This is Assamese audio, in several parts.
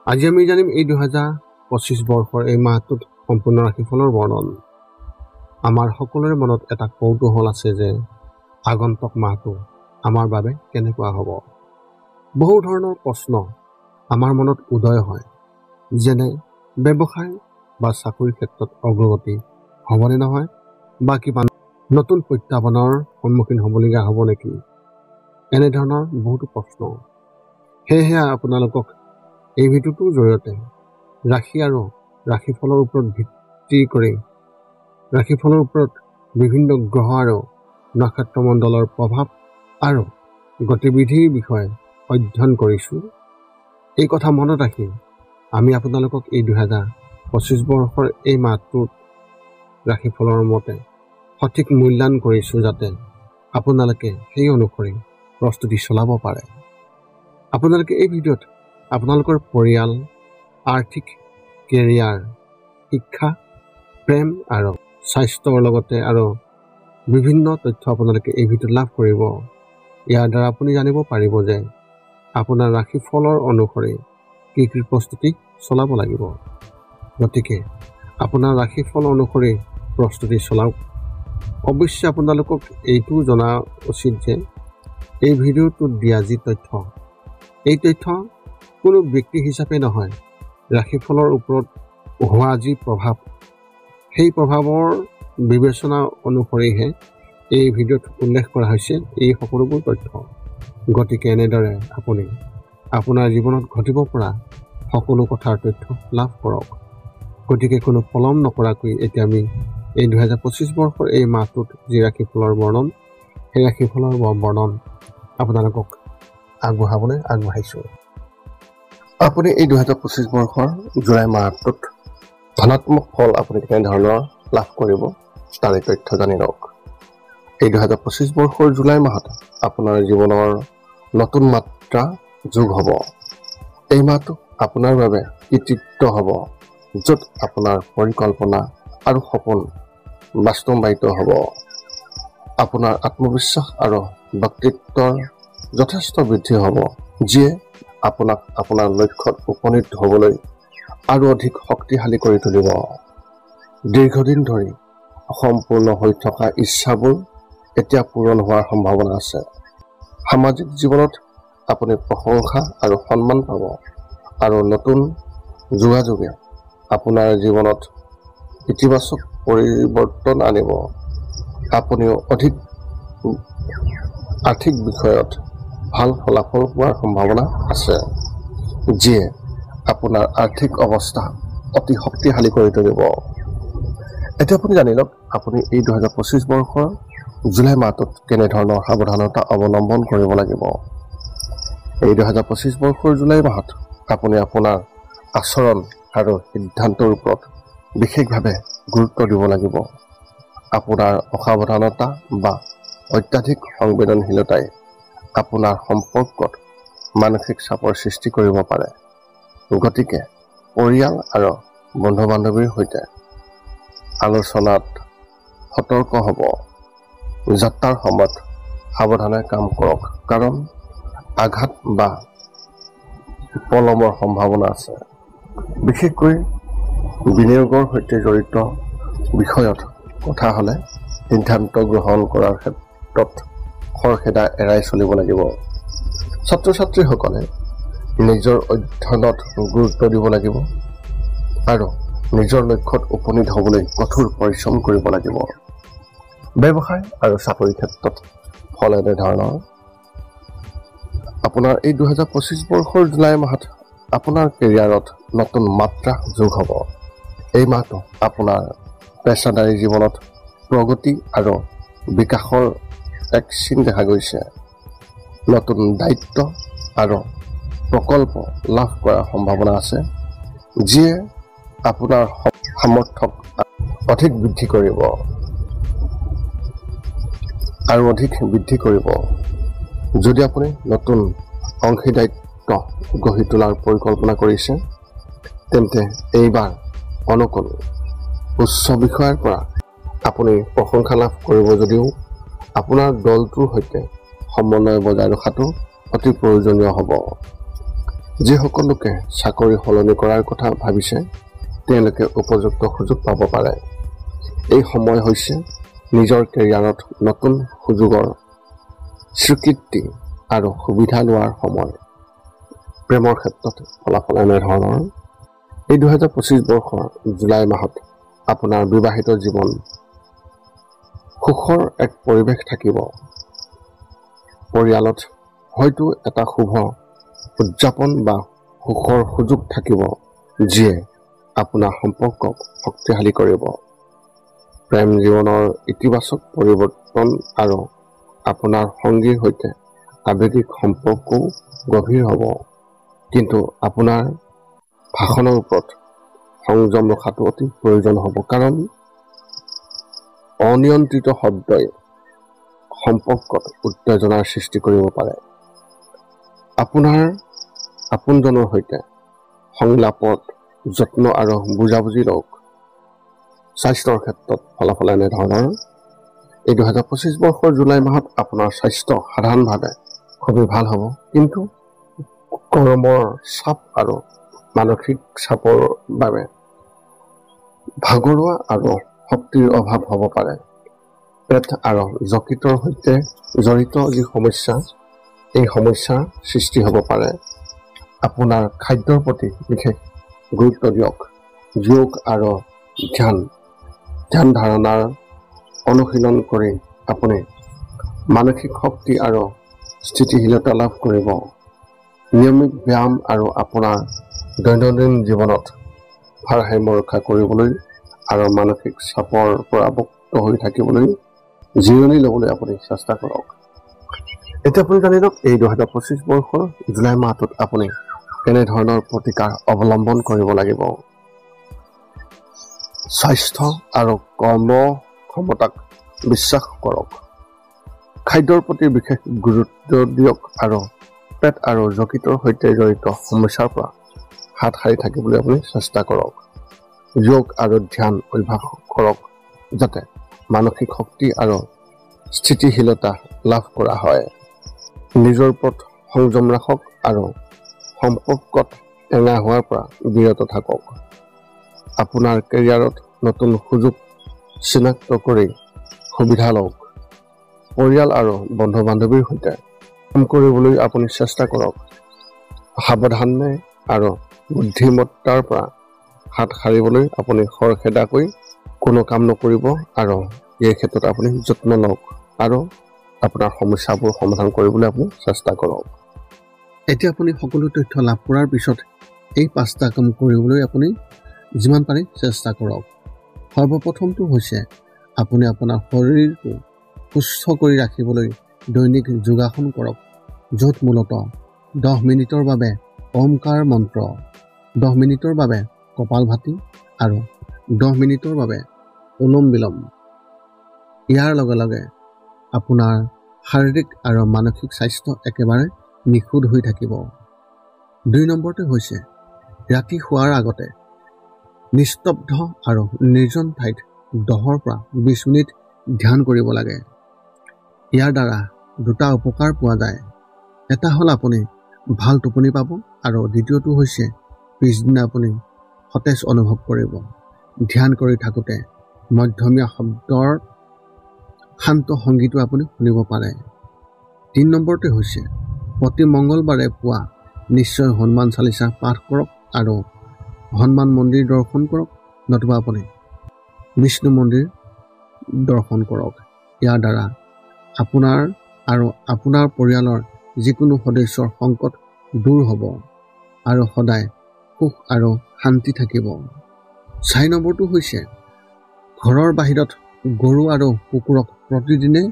আজি আমি জানিম এই 2025 বৰ্ষৰ এই মাহটোত সম্পূৰ্ণ ৰাশিফলৰ বৰ্ণন। আমাৰ সকলোৰে মনত এটা কৌতূহল আছে যে আগন্তুক মাহটো আমাৰ বাবে কেনেকুৱা হ'ব। বহু ধৰণৰ প্ৰশ্ন আমাৰ মনত উদয় হয়, যেনে ব্যৱসায় বা চাকৰিৰ ক্ষেত্ৰত অগ্ৰগতি হ'বনে নহয়, বা কিবা নতুন প্ৰত্যাহ্বানৰ সন্মুখীন হ'বলগীয়া হ'ব নেকি, এনেধৰণৰ বহুতো প্ৰশ্ন। সেয়েহে আপোনালোকক এই ভিডিঅ'টোৰ জৰিয়তে ৰাশি আৰু ৰাশিফলৰ ওপৰত ভিত্তি কৰি ৰাশিফলৰ ওপৰত বিভিন্ন গ্ৰহ আৰু নক্ষত্ৰমণ্ডলৰ প্ৰভাৱ আৰু গতিবিধিৰ বিষয়ে অধ্যয়ন কৰিছোঁ। এই কথা মনত ৰাখি আমি আপোনালোকক এই 2025 বৰ্ষৰ এই মাহটোত ৰাশিফলৰ মতে সঠিক মূল্যায়ন কৰিছোঁ, যাতে আপোনালোকে সেই অনুসৰি প্ৰস্তুতি চলাব পাৰে। আপোনালোকে এই ভিডিঅ'ত আপোনালোকৰ পৰিয়াল, আৰ্থিক, কেৰিয়াৰ, শিক্ষা, প্ৰেম আৰু স্বাস্থ্যৰ লগতে আৰু বিভিন্ন তথ্য আপোনালোকে এই ভিডিঅ'ত লাভ কৰিব। ইয়াৰ দ্বাৰা আপুনি জানিব পাৰিব যে আপোনাৰ ৰাশিফলৰ অনুসৰি কি কি প্ৰস্তুতি চলাব লাগিব। গতিকে আপোনাৰ ৰাশিফল অনুসৰি প্ৰস্তুতি চলাওক। অৱশ্যে আপোনালোকক এইটো জনা উচিত যে এই ভিডিঅ'টোত দিয়া যি তথ্য, এই তথ্য কোনো ব্যক্তি হিচাপে নহয়, ৰাশিফলৰ ওপৰত হোৱা যি প্ৰভাৱ, সেই প্ৰভাৱৰ বিবেচনা অনুসৰিহে এই ভিডিঅ'ত উল্লেখ কৰা হৈছে এই সকলোবোৰ তথ্য। গতিকে এনেদৰে আপুনি আপোনাৰ জীৱনত ঘটিব পৰা সকলো কথাৰ তথ্য লাভ কৰক। গতিকে কোনো পলম নকৰাকৈ এতিয়া আমি এই 2025 বৰ্ষৰ এই মাহটোত যি ৰাশিফলৰ বৰ্ণন, সেই ৰাশিফলৰ বৰ্ণন আপোনালোকক আগবঢ়াবলৈ আগবাঢ়িছোঁ। আপুনি এই 2025 বৰ্ষৰ জুলাই মাহটোত ধনাত্মক ফল আপুনি কেনেধৰণৰ লাভ কৰিব তাৰে তথ্য জানি লওক। এই 2025 বৰ্ষৰ জুলাই মাহত আপোনাৰ জীৱনৰ নতুন মাত্ৰা যোগ হ'ব। এই মাহটো আপোনাৰ বাবে কৃতিত্ব হ'ব, য'ত আপোনাৰ পৰিকল্পনা আৰু সপোন বাস্তৱায়িত হ'ব। আপোনাৰ আত্মবিশ্বাস আৰু ব্যক্তিত্বৰ যথেষ্ট বৃদ্ধি হ'ব, যিয়ে আপোনাক আপোনাৰ লক্ষ্যত উপনীত হ'বলৈ আৰু অধিক শক্তিশালী কৰি তুলিব। দীৰ্ঘদিন ধৰি অসম্পূৰ্ণ হৈ থকা ইচ্ছাবোৰ এতিয়া পূৰণ হোৱাৰ সম্ভাৱনা আছে। সামাজিক জীৱনত আপুনি প্ৰশংসা আৰু সন্মান পাব, আৰু নতুন যোগাযোগে আপোনাৰ জীৱনত ইতিবাচক পৰিৱৰ্তন আনিব। আপুনিও অধিক আৰ্থিক বিষয়ত ভাল ফলাফল পোৱাৰ সম্ভাৱনা আছে, যিয়ে আপোনাৰ আৰ্থিক অৱস্থা অতি শক্তিশালী কৰি তুলিব। এতিয়া আপুনি জানি লওক, আপুনি এই 2025 বৰ্ষৰ জুলাই মাহটোত কেনেধৰণৰ সাৱধানতা অৱলম্বন কৰিব লাগিব। এই 2025 বৰ্ষৰ জুলাই মাহত আপুনি আপোনাৰ আচৰণ আৰু সিদ্ধান্তৰ ওপৰত বিশেষভাৱে গুৰুত্ব দিব লাগিব। আপোনাৰ অসাৱধানতা বা অত্যাধিক সংবেদনশীলতাই আপোনাৰ সম্পৰ্কত মানসিক চাপৰ সৃষ্টি কৰিব পাৰে। গতিকে পৰিয়াল আৰু বন্ধু বান্ধৱীৰ সৈতে আলোচনাত সতৰ্ক হ'ব। যাত্ৰাৰ সময়ত সাৱধানে কাম কৰক, কাৰণ আঘাত বা পলমৰ সম্ভাৱনা আছে। বিশেষকৈ বিনিয়োগৰ সৈতে জড়িত বিষয়ত কথা হ'লে সিদ্ধান্ত গ্ৰহণ কৰাৰ ক্ষেত্ৰত খৰখেদা এৰাই চলিব লাগিব। ছাত্ৰ ছাত্ৰীসকলে নিজৰ অধ্যয়নত গুৰুত্ব দিব লাগিব আৰু নিজৰ লক্ষ্যত উপনীত হ'বলৈ কঠোৰ পৰিশ্ৰম কৰিব লাগিব। ব্যৱসায় আৰু চাকৰিৰ ক্ষেত্ৰত ফল এনেধৰণৰ। আপোনাৰ এই 2025 বৰ্ষৰ জুলাই মাহত আপোনাৰ কেৰিয়াৰত নতুন মাত্ৰা যোগ হ'ব। এই মাহটো আপোনাৰ পেছাদাৰী জীৱনত প্ৰগতি আৰু বিকাশৰ এক চিন দেখা গৈছে। নতুন দায়িত্ব আৰু প্ৰকল্প লাভ কৰাৰ সম্ভাৱনা আছে, যিয়ে আপোনাৰ সামৰ্থ্যক অধিক বৃদ্ধি কৰিব। যদি আপুনি নতুন অংশীদাৰিত্ব গঢ়ি তোলাৰ পৰিকল্পনা কৰিছে, তেন্তে এইবাৰ অনুকূল উচ্চ বিষয়াৰ পৰা আপুনি প্ৰশংসা লাভ কৰিব। যদিও আপোনাৰ দলটোৰ সৈতে সমন্বয় বজাই ৰখাটো অতি প্ৰয়োজনীয় হ'ব। যিসকল লোকে চাকৰি সলনি কৰাৰ কথা ভাবিছে তেওঁলোকে উপযুক্ত সুযোগ পাব পাৰে। এই সময় হৈছে নিজৰ কেৰিয়াৰত নতুন সুযোগৰ স্বীকৃতি আৰু সুবিধা লোৱাৰ সময়। প্ৰেমৰ ক্ষেত্ৰত ফলাফল এনেধৰণৰ। এই 2025 বৰ্ষৰ জুলাই মাহত আপোনাৰ বিবাহিত জীৱন সুখৰ এক পৰিৱেশ থাকিব। পৰিয়ালত হয়তো এটা শুভ উদযাপন বা সুখৰ সুযোগ থাকিব যিয়ে আপোনাৰ সম্পৰ্কক শক্তিশালী কৰিব। প্ৰেম জীৱনৰ ইতিবাচক পৰিৱৰ্তন আৰু আপোনাৰ সঙ্গীৰ সৈতে আৱেগিক সম্পৰ্কও গভীৰ হ'ব। কিন্তু আপোনাৰ ভাষণৰ ওপৰত সংযম ৰখাটো অতি প্ৰয়োজন হ'ব, কাৰণ অনিয়ন্ত্ৰিত শব্দই সম্পৰ্কত উত্তেজনাৰ সৃষ্টি কৰিব পাৰে। আপোনাৰ আপোনজনৰ সৈতে সংলাপত যত্ন আৰু বুজাবুজি লওক। স্বাস্থ্যৰ ক্ষেত্ৰত ফলাফল এনেধৰণৰ। এই 2025 বৰ্ষৰ জুলাই মাহত আপোনাৰ স্বাস্থ্য সাধাৰণভাৱে খুবেই ভাল হ'ব, কিন্তু কৰ্মৰ চাপ আৰু মানসিক চাপৰ বাবে ভাগৰুৱা আৰু শক্তিৰ অভাৱ হ'ব পাৰে। পেট আৰু যকৃতৰ সৈতে জড়িত যি সমস্যা, এই সমস্যাৰ সৃষ্টি হ'ব পাৰে। আপোনাৰ খাদ্যৰ প্ৰতি বিশেষ গুৰুত্ব দিয়ক। যোগ আৰু ধ্যান ধাৰণাৰ অনুশীলন কৰি আপুনি মানসিক শক্তি আৰু স্থিতিশীলতা লাভ কৰিব। নিয়মিত ব্যায়াম আৰু আপোনাৰ দৈনন্দিন জীৱনত ভাৰসাম্য ৰক্ষা কৰিবলৈ আৰু মানসিক চাপৰ পৰা মুক্ত হৈ থাকিবলৈ জিৰণি ল'বলৈ আপুনি চেষ্টা কৰক। এতিয়া আপুনি জানি লওক এই 2025 বৰ্ষৰ জুলাই মাহটোত আপুনি কেনেধৰণৰ প্ৰতিকাৰ অৱলম্বন কৰিব লাগিব। স্বাস্থ্য আৰু কৰ্ম ক্ষমতাক বিশ্বাস কৰক। খাদ্যৰ প্ৰতি বিশেষ গুৰুত্ব দিয়ক আৰু পেট আৰু যকৃতৰ সৈতে জড়িত সমস্যাৰ পৰা হাত সাৰি থাকিবলৈ আপুনি চেষ্টা কৰক। যোগ আৰু ধ্যান অভ্যাস কৰক যাতে মানসিক শক্তি আৰু স্থিতিশীলতা লাভ কৰা হয়। নিজৰ ওপৰত সংযম ৰাখক আৰু সম্পৰ্কত টেঙা হোৱাৰ পৰা বিৰত থাকক। আপোনাৰ কেৰিয়াৰত নতুন সুযোগ চিনাক্ত কৰি সুবিধা লওক। পৰিয়াল আৰু বন্ধু বান্ধৱীৰ সৈতে কাম কৰিবলৈ আপুনি চেষ্টা কৰক। সাৱধানে আৰু বুদ্ধিমত্তাৰ পৰা হাত সাৰিবলৈ আপুনি খৰখেদাকৈ কোনো কাম নকৰিব আৰু এই ক্ষেত্ৰত আপুনি যত্ন লওক আৰু আপোনাৰ সমস্যাবোৰ সমাধান কৰিবলৈ আপুনি চেষ্টা কৰক। এতিয়া আপুনি সকলো তথ্য লাভ কৰাৰ পিছত এই 5টা কাম কৰিবলৈ আপুনি যিমান পাৰে চেষ্টা কৰক। সৰ্বপ্ৰথমটো হৈছে আপুনি আপোনাৰ শৰীৰটো সুস্থ কৰি ৰাখিবলৈ দৈনিক যোগাসন কৰক, য'ত মূলতঃ 10 মিনিটৰ বাবে ওমকাৰ মন্ত্ৰ, 10 মিনিটৰ বাবে কপালভাতি আৰু 10 মিনিটৰ বাবে অনুলোম বিলোম। ইয়াৰ লগে লগে আপোনাৰ শাৰীৰিক আৰু মানসিক স্বাস্থ্য একেবাৰে নিখুঁত হৈ থাকিব। 2 নম্বৰতে হৈছে ৰাতি শোৱাৰ আগতে নিস্তব্ধ আৰু নিৰ্জন ঠাইত 10 পৰা 20 মিনিট ধ্যান কৰিব লাগে। ইয়াৰ দ্বাৰা 2টা উপকাৰ পোৱা যায়। এটা হ'ল আপুনি ভাল টোপনি পাব আৰু দ্বিতীয়টো হৈছে পিছদিনা আপুনি সতেজ অনুভৱ কৰিব। ধ্যান কৰি থাকোঁতে মধ্যমীয়া শব্দৰ শান্ত সংগীতো আপুনি শুনিব পাৰে। 3 নম্বৰতে হৈছে প্ৰতি মংগলবাৰে পুৱা নিশ্চয় হনুমান চালিচা পাঠ কৰক আৰু হনুমান মন্দিৰ দৰ্শন কৰক, নতুবা আপুনি বিষ্ণু মন্দিৰ দৰ্শন কৰক। ইয়াৰ দ্বাৰা আপোনাৰ আৰু আপোনাৰ পৰিয়ালৰ যিকোনো সদস্যৰ সংকট দূৰ হ'ব আৰু সদায় সুখ আৰু শান্তি থাকিব। 4 নম্বৰটো হৈছে ঘৰৰ বাহিৰত গৰু আৰু কুকুৰক প্ৰতিদিনে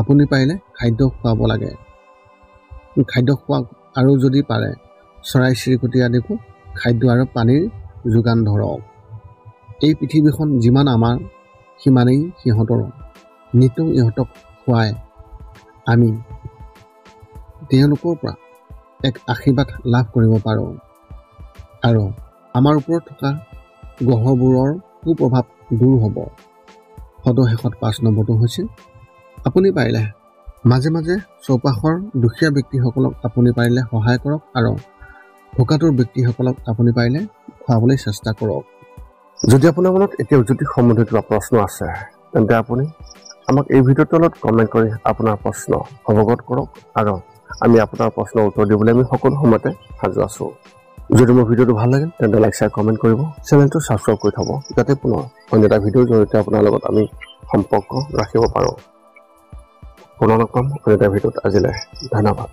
আপুনি পাৰিলে খাদ্য খুৱাব লাগে। খাদ্য খোৱাওক আৰু যদি পাৰে চৰাই চিৰিকটি আদিকো খাদ্য আৰু পানীৰ যোগান ধৰক। এই পৃথিৱীখন যিমান আমাৰ সিমানেই সিহঁতৰ। নিতৌ ইহঁতক খুৱাই আমি তেওঁলোকৰ পৰা এক আশীৰ্বাদ লাভ কৰিব পাৰোঁ আৰু আমাৰ ওপৰত থকা গ্ৰহবোৰৰ কুপ্ৰভাৱ দূৰ হ'ব। সদশেষত 5 নম্বৰটো হৈছে আপুনি পাৰিলে মাজে মাজে চৌপাশৰ দুখীয়া ব্যক্তিসকলক আপুনি পাৰিলে সহায় কৰক আৰু ভোকাতুৰ ব্যক্তিসকলক আপুনি পাৰিলে খুৱাবলৈ চেষ্টা কৰক। যদি আপোনাৰ মনত এতিয়াও জ্যোতিষ সম্বন্ধীয় কিবা প্ৰশ্ন আছে তেন্তে আপুনি আমাক এই ভিডিঅ'ৰ তলত কমেণ্ট কৰি আপোনাৰ প্ৰশ্ন অৱগত কৰক আৰু আমি আপোনাৰ প্ৰশ্নৰ উত্তৰ দিবলৈ আমি সকলো সময়তে সাজু আছোঁ। যদি মোৰ ভিডিঅ'টো ভাল লাগে তেন্তে লাইক শ্বেয়াৰ কমেণ্ট কৰিব, চেনেলটো ছাবস্ক্ৰাইব কৰি থ'ব যাতে পুনৰ অন্য এটা ভিডিঅ'ৰ জৰিয়তে আপোনাৰ লগত আমি সম্পৰ্ক ৰাখিব পাৰোঁ। পুনৰ লগ পাম অন্য এটা ভিডিঅ'ত। আজিলৈ ধন্যবাদ।